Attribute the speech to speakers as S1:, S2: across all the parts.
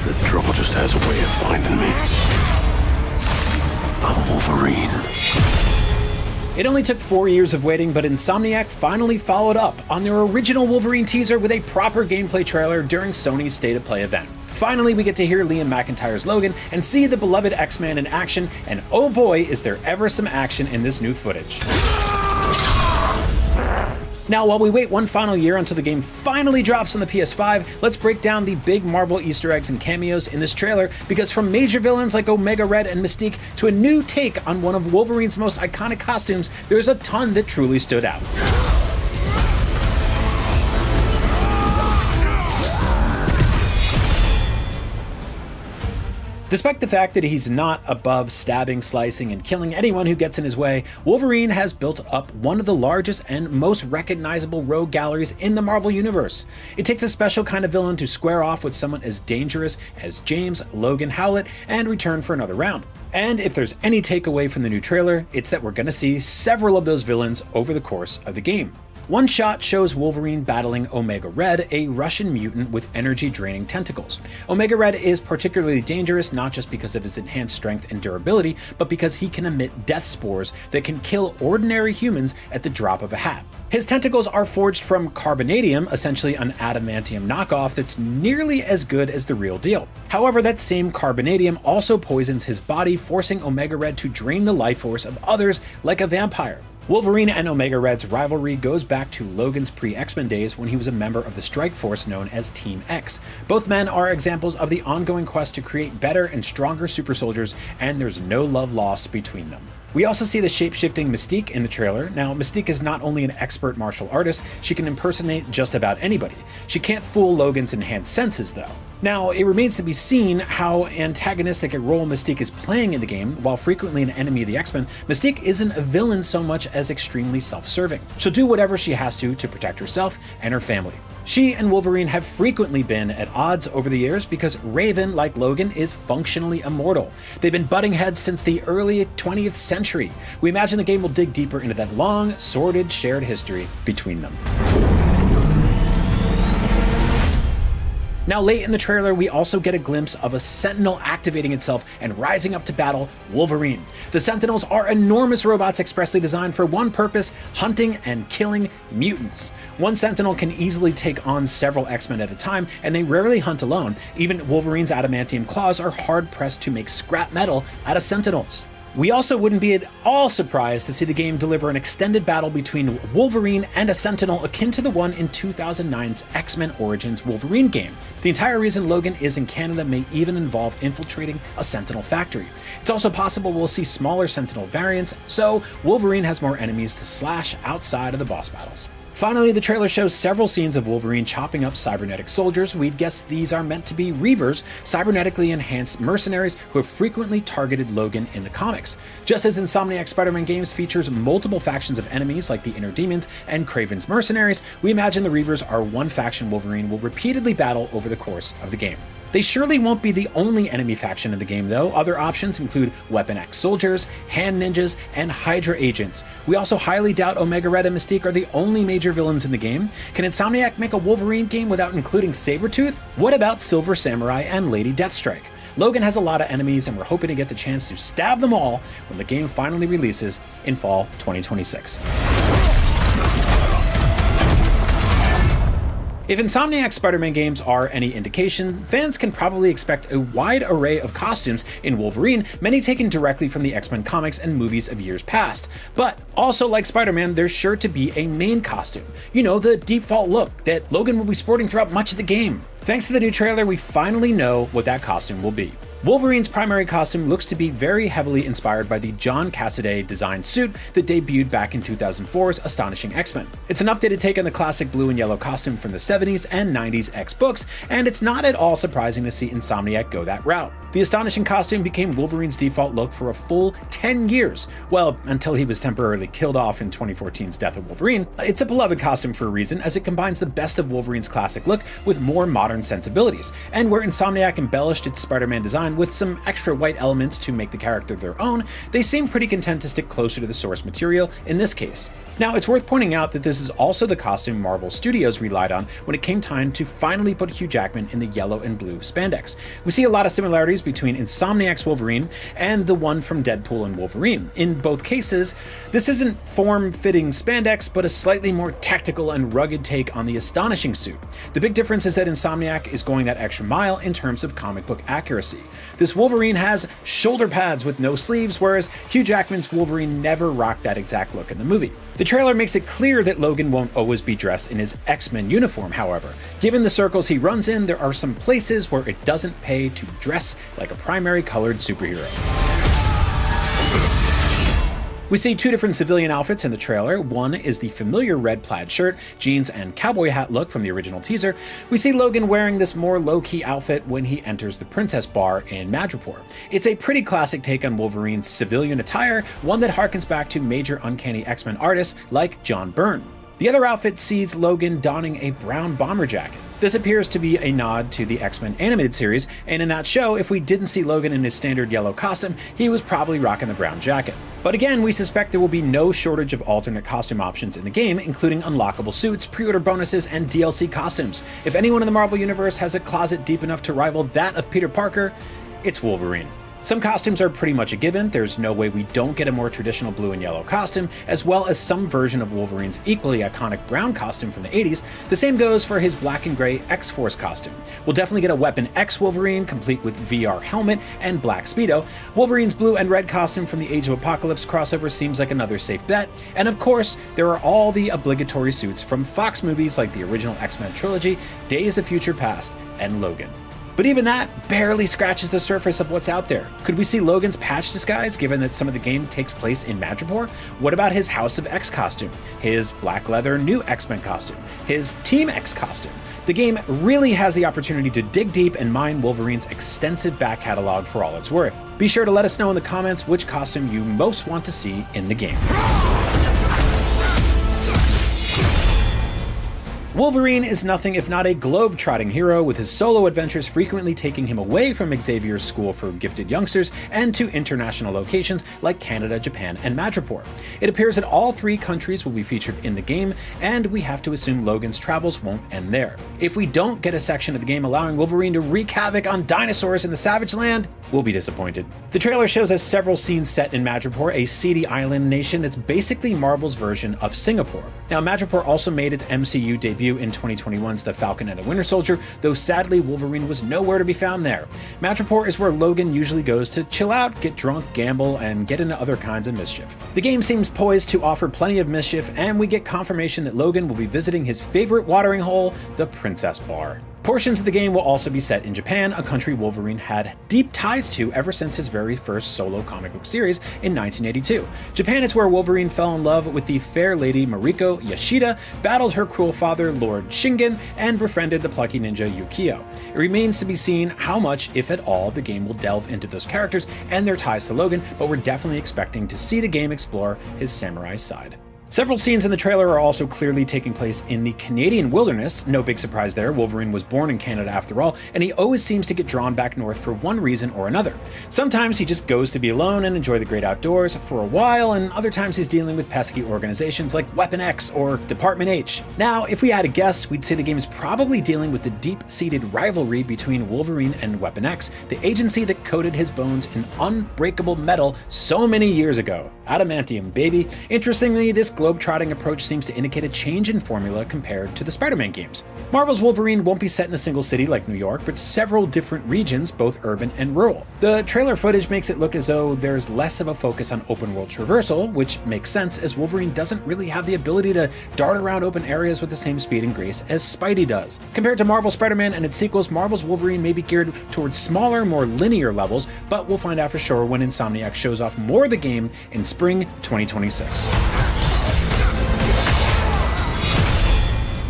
S1: The trouble just has a way of finding me. I'm Wolverine.
S2: It only took 4 years of waiting, but Insomniac finally followed up on their original Wolverine teaser with a proper gameplay trailer during Sony's State of Play event. Finally, we get to hear Liam McIntyre's Logan and see the beloved X-Man in action, and oh boy, is there ever some action in this new footage. Now, while we wait one final year until the game finally drops on the PS5, let's break down the big Marvel Easter eggs and cameos in this trailer, because from major villains like Omega Red and Mystique to a new take on one of Wolverine's most iconic costumes, there's a ton that truly stood out. Despite the fact that he's not above stabbing, slicing, and killing anyone who gets in his way, Wolverine has built up one of the largest and most recognizable rogue galleries in the Marvel Universe. It takes a special kind of villain to square off with someone as dangerous as James Logan Howlett and return for another round. And if there's any takeaway from the new trailer, it's that we're gonna see several of those villains over the course of the game. One shot shows Wolverine battling Omega Red, a Russian mutant with energy-draining tentacles. Omega Red is particularly dangerous not just because of his enhanced strength and durability, but because he can emit death spores that can kill ordinary humans at the drop of a hat. His tentacles are forged from carbonadium, essentially an adamantium knockoff that's nearly as good as the real deal. However, that same carbonadium also poisons his body, forcing Omega Red to drain the life force of others like a vampire. Wolverine and Omega Red's rivalry goes back to Logan's pre-X-Men days when he was a member of the strike force known as Team X. Both men are examples of the ongoing quest to create better and stronger super soldiers, and there's no love lost between them. We also see the shape-shifting Mystique in the trailer. Now, Mystique is not only an expert martial artist, she can impersonate just about anybody. She can't fool Logan's enhanced senses, though. Now, it remains to be seen how antagonistic a role Mystique is playing in the game. While frequently an enemy of the X-Men, Mystique isn't a villain so much as extremely self-serving. She'll do whatever she has to protect herself and her family. She and Wolverine have frequently been at odds over the years because Raven, like Logan, is functionally immortal. They've been butting heads since the early 20th century. We imagine the game will dig deeper into that long, sordid, shared history between them. Now, late in the trailer, we also get a glimpse of a Sentinel activating itself and rising up to battle Wolverine. The Sentinels are enormous robots expressly designed for one purpose: hunting and killing mutants. One Sentinel can easily take on several X-Men at a time, and they rarely hunt alone. Even Wolverine's adamantium claws are hard-pressed to make scrap metal out of Sentinels. We also wouldn't be at all surprised to see the game deliver an extended battle between Wolverine and a Sentinel akin to the one in 2009's X-Men Origins Wolverine game. The entire reason Logan is in Canada may even involve infiltrating a Sentinel factory. It's also possible we'll see smaller Sentinel variants, so Wolverine has more enemies to slash outside of the boss battles. Finally, the trailer shows several scenes of Wolverine chopping up cybernetic soldiers. We'd guess these are meant to be Reavers, cybernetically enhanced mercenaries who have frequently targeted Logan in the comics. Just as Insomniac Spider-Man Games features multiple factions of enemies like the Inner Demons and Kraven's mercenaries, we imagine the Reavers are one faction Wolverine will repeatedly battle over the course of the game. They surely won't be the only enemy faction in the game, though. Other options include Weapon X soldiers, hand ninjas, and Hydra agents. We also highly doubt Omega Red and Mystique are the only major villains in the game. Can Insomniac make a Wolverine game without including Sabretooth? What about Silver Samurai and Lady Deathstrike? Logan has a lot of enemies, and we're hoping to get the chance to stab them all when the game finally releases in fall 2026. If Insomniac Spider-Man games are any indication, fans can probably expect a wide array of costumes in Wolverine, many taken directly from the X-Men comics and movies of years past. But also like Spider-Man, there's sure to be a main costume. You know, the default look that Logan will be sporting throughout much of the game. Thanks to the new trailer, we finally know what that costume will be. Wolverine's primary costume looks to be very heavily inspired by the John Cassaday designed suit that debuted back in 2004's Astonishing X-Men. It's an updated take on the classic blue and yellow costume from the 70s and 90s X books, and it's not at all surprising to see Insomniac go that route. The astonishing costume became Wolverine's default look for a full 10 years, well, until he was temporarily killed off in 2014's Death of Wolverine. It's a beloved costume for a reason, as it combines the best of Wolverine's classic look with more modern sensibilities, and where Insomniac embellished its Spider-Man design with some extra white elements to make the character their own, they seem pretty content to stick closer to the source material in this case. Now, it's worth pointing out that this is also the costume Marvel Studios relied on when it came time to finally put Hugh Jackman in the yellow and blue spandex. We see a lot of similarities between Insomniac's Wolverine and the one from Deadpool and Wolverine. In both cases, this isn't form-fitting spandex, but a slightly more tactical and rugged take on the astonishing suit. The big difference is that Insomniac is going that extra mile in terms of comic book accuracy. This Wolverine has shoulder pads with no sleeves, whereas Hugh Jackman's Wolverine never rocked that exact look in the movie. The trailer makes it clear that Logan won't always be dressed in his X-Men uniform, however. Given the circles he runs in, there are some places where it doesn't pay to dress like a primary colored superhero. We see two different civilian outfits in the trailer. One is the familiar red plaid shirt, jeans, and cowboy hat look from the original teaser. We see Logan wearing this more low-key outfit when he enters the Princess Bar in Madripoor. It's a pretty classic take on Wolverine's civilian attire, one that harkens back to major Uncanny X-Men artists like John Byrne. The other outfit sees Logan donning a brown bomber jacket. This appears to be a nod to the X-Men animated series, and in that show, if we didn't see Logan in his standard yellow costume, he was probably rocking the brown jacket. But again, we suspect there will be no shortage of alternate costume options in the game, including unlockable suits, pre-order bonuses, and DLC costumes. If anyone in the Marvel Universe has a closet deep enough to rival that of Peter Parker, it's Wolverine. Some costumes are pretty much a given. There's no way we don't get a more traditional blue and yellow costume, as well as some version of Wolverine's equally iconic brown costume from the 80s. The same goes for his black and gray X-Force costume. We'll definitely get a Weapon X Wolverine, complete with VR helmet and black Speedo. Wolverine's blue and red costume from the Age of Apocalypse crossover seems like another safe bet. And of course, there are all the obligatory suits from Fox movies like the original X-Men trilogy, Days of Future Past, and Logan. But even that barely scratches the surface of what's out there. Could we see Logan's patch disguise, given that some of the game takes place in Madripoor? What about his House of X costume, his black leather new X-Men costume, his Team X costume? The game really has the opportunity to dig deep and mine Wolverine's extensive back catalog for all it's worth. Be sure to let us know in the comments which costume you most want to see in the game. Wolverine is nothing if not a globe-trotting hero, with his solo adventures frequently taking him away from Xavier's school for gifted youngsters and to international locations like Canada, Japan, and Madripoor. It appears that all three countries will be featured in the game, and we have to assume Logan's travels won't end there. If we don't get a section of the game allowing Wolverine to wreak havoc on dinosaurs in the Savage Land, we'll be disappointed. The trailer shows us several scenes set in Madripoor, a seedy island nation that's basically Marvel's version of Singapore. Now, Madripoor also made its MCU debut in 2021's The Falcon and the Winter Soldier, though sadly Wolverine was nowhere to be found there. Madripoor is where Logan usually goes to chill out, get drunk, gamble, and get into other kinds of mischief. The game seems poised to offer plenty of mischief, and we get confirmation that Logan will be visiting his favorite watering hole, the Princess Bar. Portions of the game will also be set in Japan, a country Wolverine had deep ties to ever since his very first solo comic book series in 1982. Japan is where Wolverine fell in love with the fair lady Mariko Yashida, battled her cruel father Lord Shingen, and befriended the plucky ninja Yukio. It remains to be seen how much, if at all, the game will delve into those characters and their ties to Logan, but we're definitely expecting to see the game explore his samurai side. Several scenes in the trailer are also clearly taking place in the Canadian wilderness. No big surprise there, Wolverine was born in Canada after all, and he always seems to get drawn back north for one reason or another. Sometimes he just goes to be alone and enjoy the great outdoors for a while, and other times he's dealing with pesky organizations like Weapon X or Department H. Now, if we had to guess, we'd say the game is probably dealing with the deep-seated rivalry between Wolverine and Weapon X, the agency that coated his bones in unbreakable metal so many years ago. Adamantium, baby. Interestingly, this globe-trotting approach seems to indicate a change in formula compared to the Spider-Man games. Marvel's Wolverine won't be set in a single city like New York, but several different regions, both urban and rural. The trailer footage makes it look as though there's less of a focus on open-world traversal, which makes sense as Wolverine doesn't really have the ability to dart around open areas with the same speed and grace as Spidey does. Compared to Marvel Spider-Man and its sequels, Marvel's Wolverine may be geared towards smaller, more linear levels, but we'll find out for sure when Insomniac shows off more of the game in spring 2026.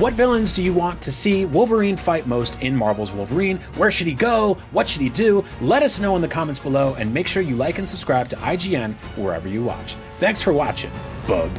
S2: What villains do you want to see Wolverine fight most in Marvel's Wolverine? Where should he go? What should he do? Let us know in the comments below, and make sure you like and subscribe to IGN wherever you watch. Thanks for watching, bub.